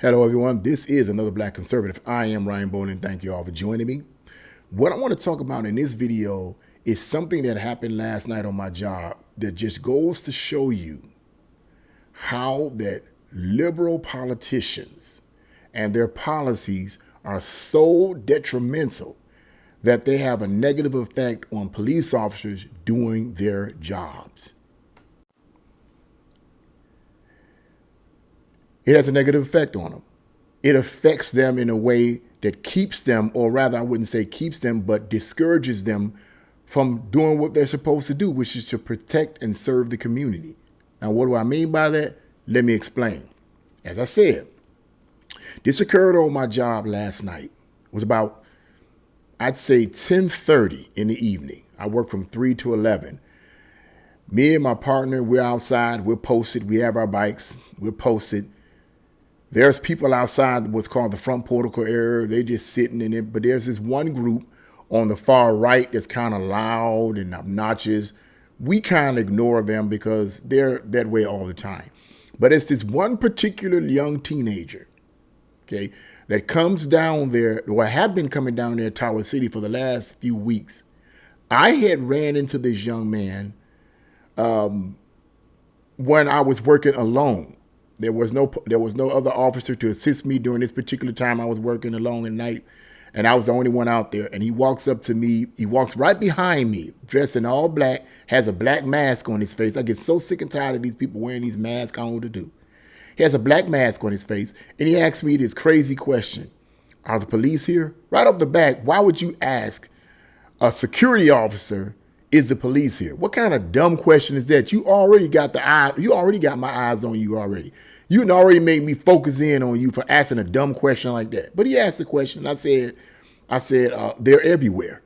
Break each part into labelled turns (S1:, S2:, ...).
S1: Hello, everyone. This is another Black Conservative. I am Ryan Bowling. Thank you all for joining me. What I want to talk about in this video is something that happened last night on my job that just goes to show you how that liberal politicians and their policies are so detrimental that they have a negative effect on police officers doing their jobs. It has a negative effect on them. It affects them in a way that keeps them, or rather I wouldn't say keeps them, but discourages them from doing what they're supposed to do, which is to protect and serve the community. Now, what do I mean by that? Let me explain. As I said, this occurred on my job last night. It was about, I'd say 10:30 in the evening. I work from 3 to 11. Me and my partner, we're outside, we're posted, we have our bikes, we're posted. There's people outside what's called the front portico area. They just sitting in it. But there's this one group on the far right that's kind of loud and obnoxious. We kind of ignore them because they're that way all the time. But it's this one particular young teenager, okay, that comes down there, or have been coming down there, Tower City, for the last few weeks. I had ran into this young man when I was working alone. There was no other officer to assist me during this particular time. I was working alone at night, and I was the only one out there. And he walks up to me. He walks right behind me, dressed in all black, has a black mask on his face. I get so sick and tired of these people wearing these masks. I don't know what to do. He has a black mask on his face, and he asks me this crazy question. Are the police here? Right off the back, why would you ask a security officer, is the police here? What kind of dumb question is that? You already got my eyes on you already. You can already make me focus in on you for asking a dumb question like that. But he asked the question. I said, they're everywhere.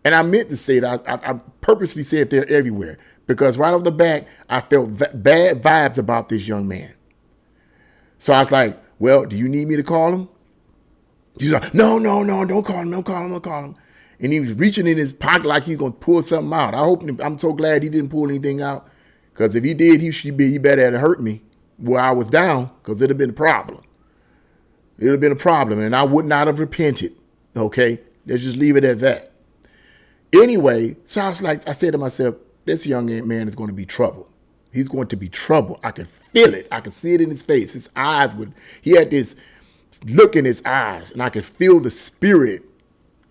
S1: And I meant to say that. I purposely said they're everywhere because right off the back, I felt bad vibes about this young man. So I was like, well, do you need me to call him? He's like, no, don't call him. And he was reaching in his pocket like he's going to pull something out. I'm so glad he didn't pull anything out, because if he did, he better have hurt me where I was down, because it'd have been a problem. It would have been a problem, and I would not have repented. Okay, let's just leave it at that. Anyway, so I said to myself, this young man is going to be trouble. He's going to be trouble. I could feel it. I could see it in his face. His eyes he had this look in his eyes, and I could feel the spirit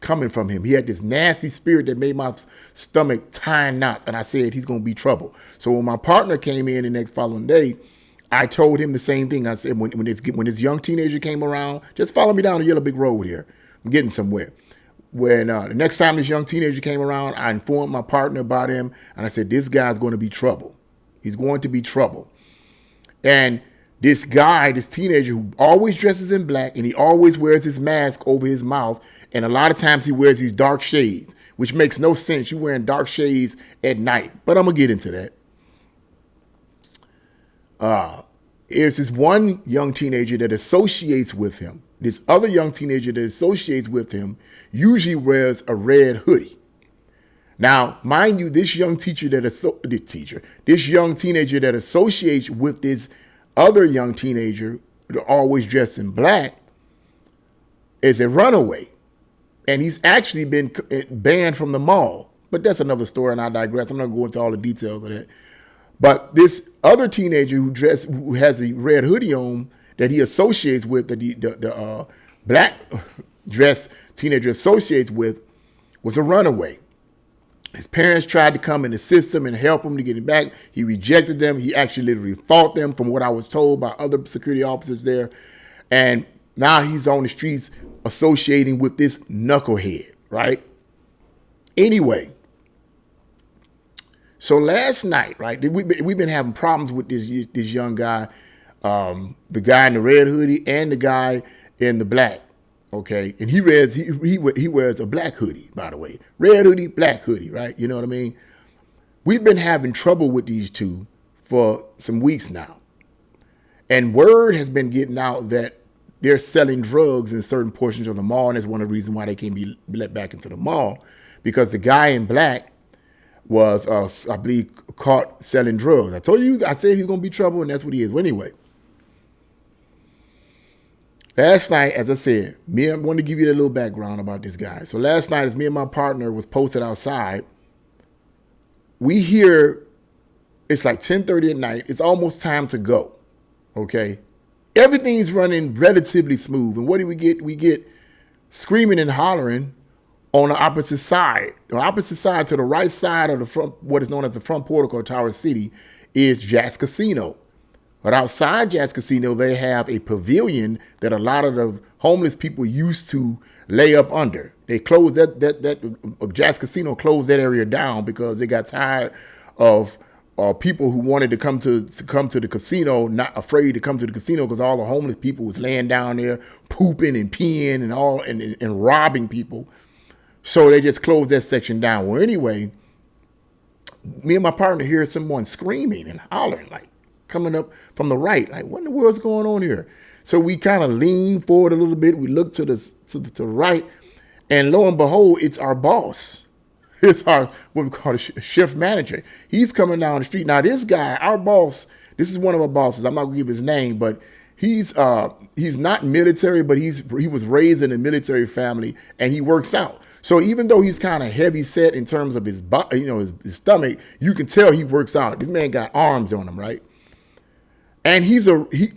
S1: coming from him. He had this nasty spirit that made my stomach tie knots, and I said, he's going to be trouble. So when my partner came in the next following day, I told him the same thing. I said, when this young teenager came around, just follow me down the Yellow Brick Road here. I'm getting somewhere. When the next time this young teenager came around, I informed my partner about him, and I said, this guy's going to be trouble. He's going to be trouble. And this teenager who always dresses in black, and he always wears his mask over his mouth, and a lot of times he wears these dark shades, which makes no sense. You're wearing dark shades at night. But I'm going to get into that. There's this one young teenager that associates with him. This other young teenager that associates with him usually wears a red hoodie. Now, mind you, this young teenager that associates with this other young teenager that always dressed in black is a runaway. And he's actually been banned from the mall. But that's another story, and I digress. I'm not going to go into all the details of that. But this other teenager who has a red hoodie on that he associates with, the black dress teenager associates with, was a runaway. His parents tried to come and assist him and help him to get him back. He rejected them. He actually literally fought them, from what I was told by other security officers there. And now he's on the streets associating with this knucklehead, right? Anyway, so last night, right, we've been having problems with this young guy, the guy in the red hoodie and the guy in the black, okay? And he wears a black hoodie, by the way. Red hoodie, black hoodie, right? You know what I mean? We've been having trouble with these two for some weeks now. And word has been getting out that they're selling drugs in certain portions of the mall, and that's one of the reasons why they can't be let back into the mall, because the guy in black was, I believe, caught selling drugs. I said he's going to be trouble, and that's what he is. Well, anyway, Last night, as I said, I want to give you a little background about this guy. So last night, as me and my partner was posted outside, we hear it's like 10:30 at night. It's almost time to go. Okay. Everything's running relatively smooth. And what do we get? We get screaming and hollering on the opposite side. The opposite side, to the right side of the front, what is known as the front portico of Tower City, is Jazz Casino. But outside Jazz Casino, they have a pavilion that a lot of the homeless people used to lay up under. They closed that Jazz Casino closed that area down because they got tired of people who wanted to come to the casino, not afraid to come to the casino because all the homeless people was laying down there pooping and peeing and robbing people. So they just closed that section down. Well, anyway, me and my partner hear someone screaming and hollering, like coming up from the right. Like, what in the world's going on here? So we kind of lean forward a little bit. We look to the right, and lo and behold, it's our boss. It's our, what we call a shift manager. He's coming down the street. Now, this guy, our boss, this is one of our bosses. I'm not gonna give his name, but he's not military, but he was raised in a military family, and he works out. So even though he's kind of heavy set in terms of his stomach, you can tell he works out. This man got arms on him, right? And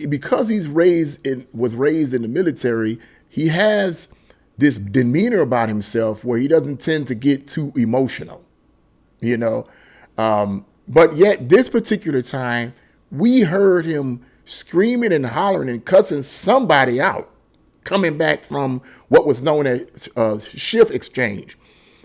S1: because was raised in the military, he has this demeanor about himself where he doesn't tend to get too emotional, But yet this particular time, we heard him screaming and hollering and cussing somebody out, coming back from what was known as shift exchange,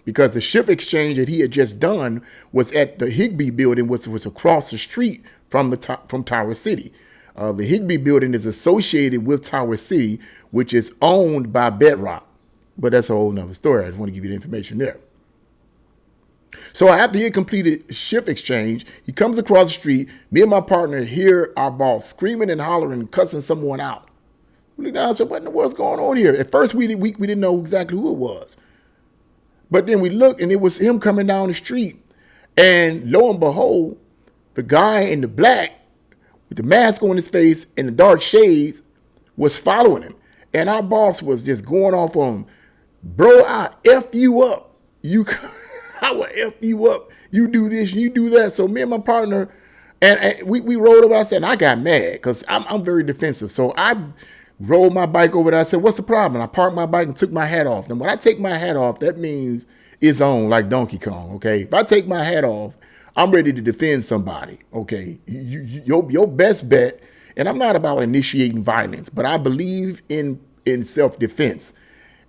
S1: because the shift exchange that he had just done was at the Higbee building, which was across the street from Tower City. The Higbee building is associated with Tower City, which is owned by Bedrock. But that's a whole nother story. I just want to give you the information there. So after he had completed shift exchange, he comes across the street. Me and my partner hear our boss screaming and hollering and cussing someone out. We look down and said, what in the world's going on here? At first, we didn't know exactly who it was. But then we looked, and it was him coming down the street. And lo and behold, the guy in the black with the mask on his face and the dark shades was following him. And our boss was just going off on him. Bro, I F you up. I will F you up. You do this, you do that. So me and my partner, and we rolled over. I said, and I got mad because I'm very defensive. So I rolled my bike over there. I said, what's the problem? I parked my bike and took my hat off. And when I take my hat off, that means it's on, like Donkey Kong, okay? If I take my hat off, I'm ready to defend somebody, okay? Your best bet, and I'm not about initiating violence, but I believe in self-defense.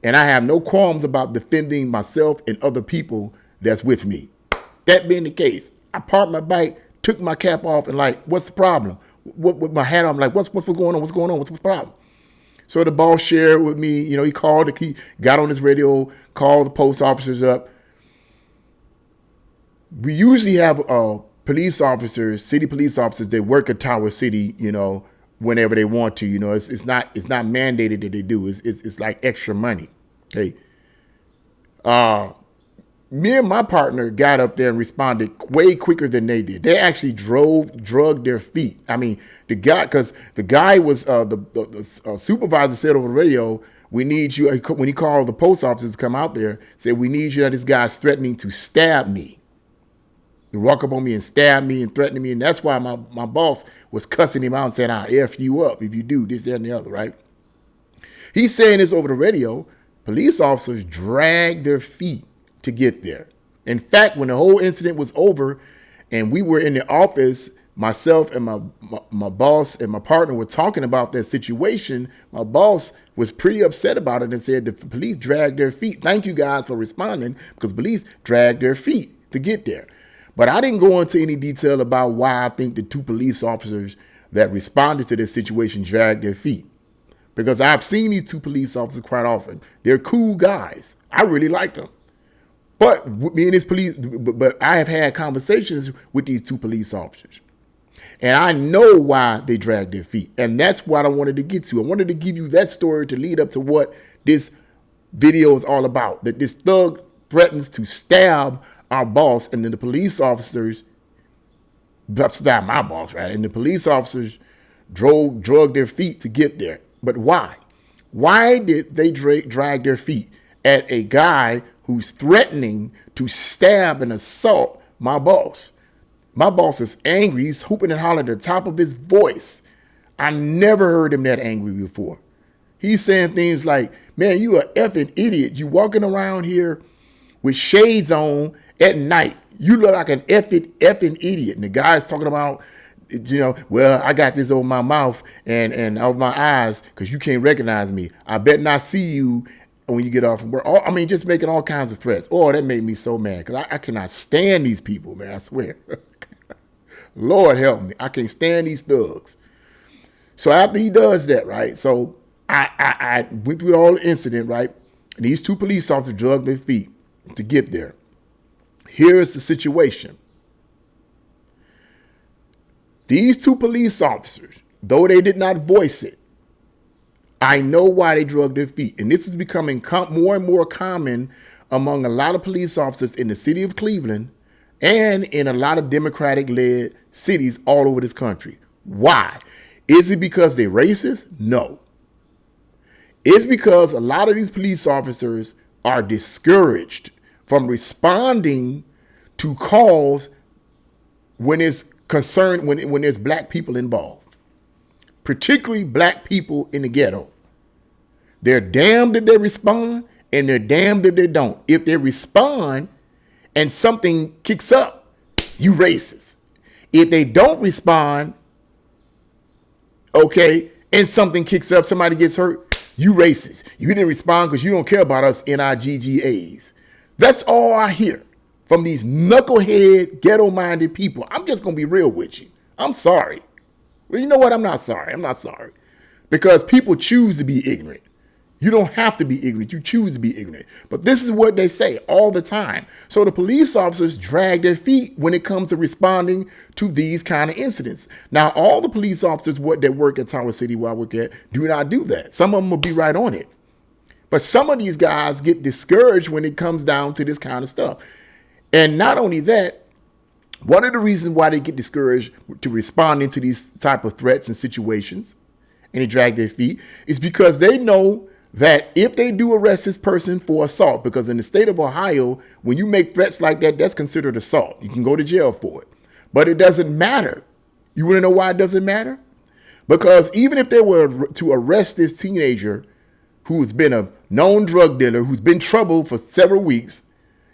S1: And I have no qualms about defending myself and other people that's with me. That being the case, I parked my bike, took my cap off, and like, what's the problem? With my hat on, I'm like, what's going on? What's going on? What's the problem? So the boss shared with me, he he got on his radio, called the post officers up. We usually have police officers, city police officers, they work at Tower City, whenever they want to. It's not mandated that they do. It's like extra money. Okay. Me and my partner got up there and responded way quicker than they did. They actually drugged their feet. I mean, the guy was the supervisor said over the radio, we need you, when he called the post officers to come out there, said, we need you, this guy's threatening to stab me. He walk up on me and stab me and threaten me. And that's why my boss was cussing him out and saying, I'll F you up if you do this, that, and the other, right? He's saying this over the radio. Police officers dragged their feet to get there. In fact, when the whole incident was over and we were in the office, myself and my boss and my partner were talking about that situation, my boss was pretty upset about it and said the police dragged their feet. Thank you guys for responding, because police dragged their feet to get there. But I didn't go into any detail about why I think the two police officers that responded to this situation dragged their feet, because I've seen these two police officers quite often. They're cool guys. I really like them. But I have had conversations with these two police officers, and I know why they dragged their feet. And that's what I wanted to get to. I wanted to give you that story to lead up to what this video is all about, that this thug threatens to stab our boss, and then the police officers stab my boss, right? And the police officers drugged their feet to get there. But why? Why did they drag their feet at a guy who's threatening to stab and assault my boss? My boss is angry. He's hooping and hollering at the top of his voice. I never heard him that angry before. He's saying things like, man, you a effing idiot. You walking around here with shades on at night. You look like an effing idiot. And the guy's talking about, well, I got this over my mouth and over my eyes because you can't recognize me. I bet not see you when you get off from work. Just making all kinds of threats. Oh, that made me so mad because I cannot stand these people, man, I swear. Lord help me. I can't stand these thugs. So after he does that, right, so I went through all the incident, right, and these two police officers dragged their feet to get there. Here is the situation. These two police officers, though they did not voice it, I know why they dragged their feet. And this is becoming more and more common among a lot of police officers in the city of Cleveland and in a lot of Democratic-led cities all over this country. Why? Is it because they're racist? No. It's because a lot of these police officers are discouraged from responding to calls when it's concerned, when there's black people involved, particularly black people in the ghetto. They're damned if they respond and they're damned if they don't. If they respond and something kicks up, you racist. If they don't respond, okay, and something kicks up, somebody gets hurt, you racist. You didn't respond because you don't care about us NIGGAs. That's all I hear from these knucklehead, ghetto-minded people. I'm just going to be real with you. I'm sorry. Well, you know what? I'm not sorry. I'm not sorry. Because people choose to be ignorant. You don't have to be ignorant. You choose to be ignorant. But this is what they say all the time. So the police officers drag their feet when it comes to responding to these kind of incidents. Now, all the police officers that work at Tower City where I work at do not do that. Some of them will be right on it. But some of these guys get discouraged when it comes down to this kind of stuff. And not only that, one of the reasons why they get discouraged to responding to these type of threats and situations and they drag their feet is because they know that if they do arrest this person for assault, because in the state of Ohio, when you make threats like that, that's considered assault. You can go to jail for it. But it doesn't matter. You want to know why it doesn't matter? Because even if they were to arrest this teenager who's been a known drug dealer, who's been in trouble for several weeks,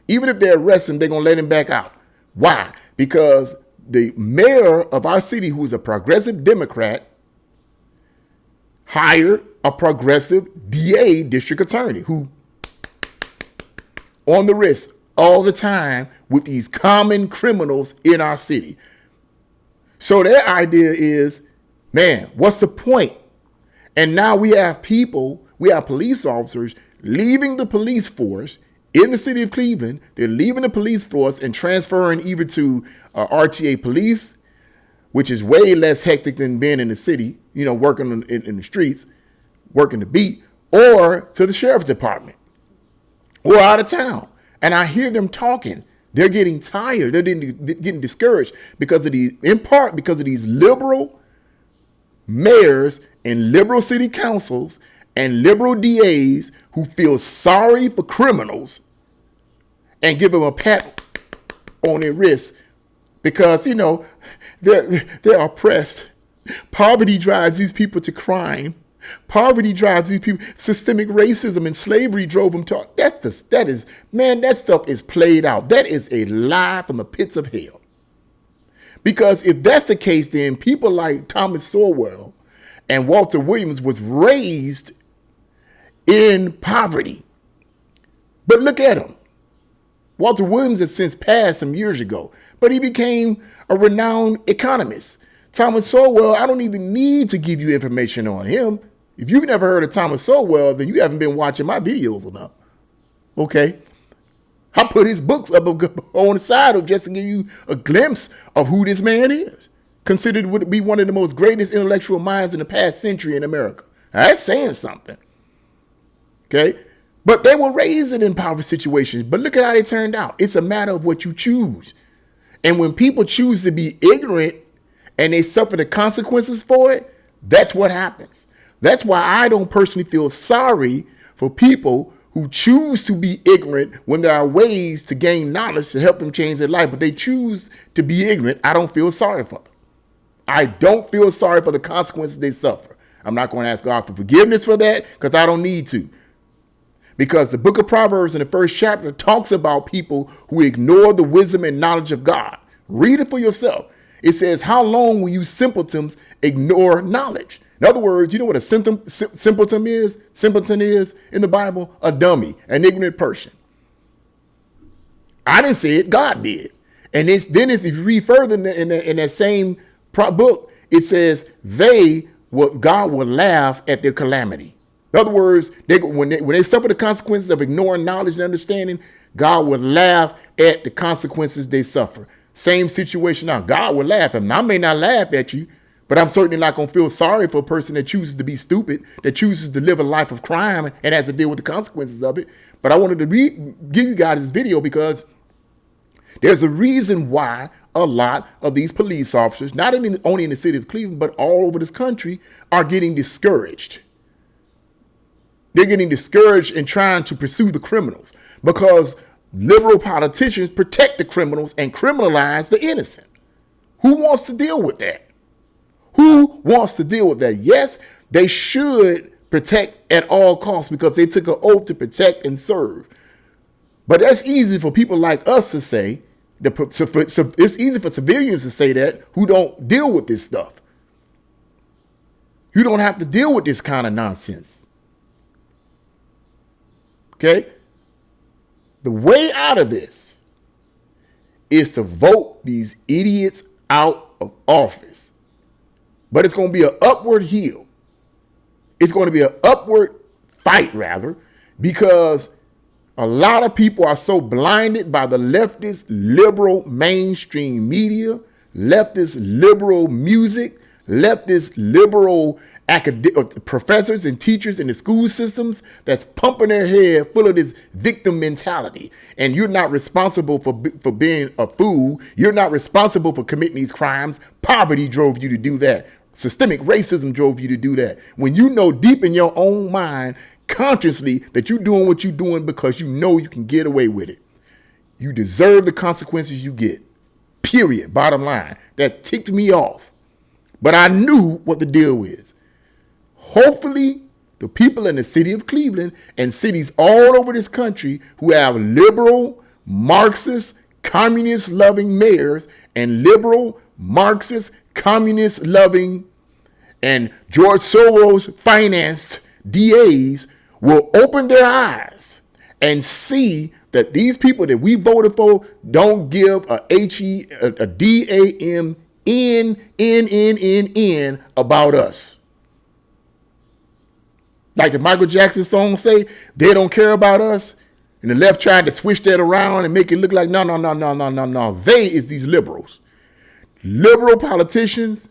S1: even if they arrest him, they're going to let him back out. Why? Because the mayor of our city, who is a progressive Democrat, hired a progressive DA, district attorney, who on the wrist all the time with these common criminals in our city. So their idea is, man, what's the point? And now we have police officers leaving the police force in the city of Cleveland. They're leaving the police force and transferring either to RTA police, which is way less hectic than being in the city, working in the streets, working the beat, or to the sheriff's department or out of town. And I hear them talking. They're getting tired. They're getting discouraged in part because of these liberal mayors and liberal city councils and liberal DAs who feel sorry for criminals and give them a pat on their wrist because, they're oppressed. Poverty drives these people to crime. Poverty drives these people. Systemic racism and slavery drove them to. That stuff is played out. That is a lie from the pits of hell. Because if that's the case, then people like Thomas Sowell and Walter Williams was raised in poverty. But look at him. Walter Williams has since passed some years ago, but he became a renowned economist. Thomas Sowell, I don't even need to give you information on him. If you've never heard of Thomas Sowell, then you haven't been watching my videos enough. Okay? I put his books up on the side just to give you a glimpse of who this man is. Considered to be one of the most greatest intellectual minds in the past century in America. Now, that's saying something. Okay? But they were raised in impoverished situations. But look at how they turned out. It's a matter of what you choose. And when people choose to be ignorant and they suffer the consequences for it, that's what happens. That's why I don't personally feel sorry for people who choose to be ignorant when there are ways to gain knowledge to help them change their life, but they choose to be ignorant. I don't feel sorry for them. I don't feel sorry for the consequences they suffer. I'm not going to ask God for forgiveness for that because I don't need to. Because the book of Proverbs in the first chapter talks about people who ignore the wisdom and knowledge of God. Read it for yourself. It says, how long will you simpletons ignore knowledge? In other words, you know what a simpleton is? Simpleton is in the Bible? A dummy, an ignorant person. I didn't say it, God did. And if you read further in that same book, it says God will laugh at their calamity. In other words, when they suffer the consequences of ignoring knowledge and understanding, God will laugh at the consequences they suffer. Same situation now. God will laugh at them. I may not laugh at you, but I'm certainly not going to feel sorry for a person that chooses to be stupid, that chooses to live a life of crime and has to deal with the consequences of it. But I wanted to give you guys this video because there's a reason why a lot of these police officers, not only in the city of Cleveland, but all over this country, are getting discouraged. They're getting discouraged in trying to pursue the criminals because liberal politicians protect the criminals and criminalize the innocent. Who wants to deal with that? Who wants to deal with that? Yes, they should protect at all costs because they took an oath to protect and serve. But that's easy for people like us to say. It's easy for civilians to say that who don't deal with this stuff. You don't have to deal with this kind of nonsense. Okay? The way out of this is to vote these idiots out of office. But it's going to be an upward hill. It's going to be an upward fight, rather, because a lot of people are so blinded by the leftist, liberal mainstream media, leftist, liberal music, leftist, liberal professors and teachers in the school systems that's pumping their head full of this victim mentality. And you're not responsible for being a fool. You're not responsible for committing these crimes. Poverty drove you to do that. Systemic racism drove you to do that. When you know deep in your own mind, consciously, that you're doing what you're doing because you know you can get away with it. You deserve the consequences you get. Period. Bottom line. That ticked me off. But I knew what the deal is. Hopefully, the people in the city of Cleveland and cities all over this country who have liberal, Marxist, communist-loving mayors and liberal, Marxist, communist-loving and George Soros-financed DAs will open their eyes and see that these people that we voted for don't give a DAMN about us. Like the Michael Jackson song say, they don't care about us. And the left tried to switch that around and make it look like, no. They is these liberals. Liberal politicians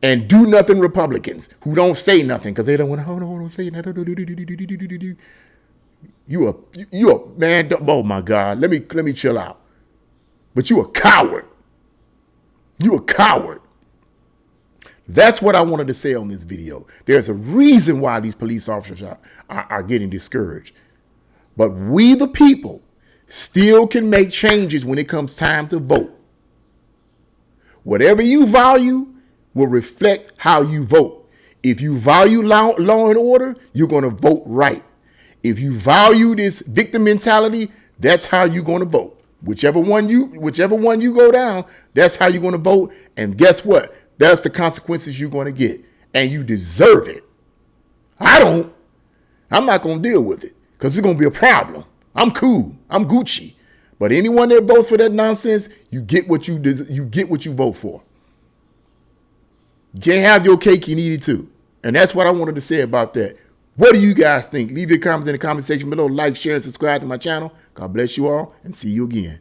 S1: and do nothing Republicans who don't say nothing because they don't want to say nothing. You a man. Oh my God. Let me chill out. But you a coward. You a coward. That's what I wanted to say on this video. There's a reason why these police officers are getting discouraged. But we, the people, still can make changes when it comes time to vote. Whatever you value will reflect how you vote. If you value law and order, you're going to vote right. If you value this victim mentality, that's how you're going to vote. Whichever one you go down, that's how you're going to vote. And guess what? That's the consequences you're going to get. And you deserve it. I don't. I'm not going to deal with it because it's going to be a problem. I'm cool. I'm Gucci. But anyone that votes for that nonsense, you get what you vote for. You can't have your cake, you need it too. And that's what I wanted to say about that. What do you guys think? Leave your comments in the comment section below. Like, share, and subscribe to my channel. God bless you all and see you again.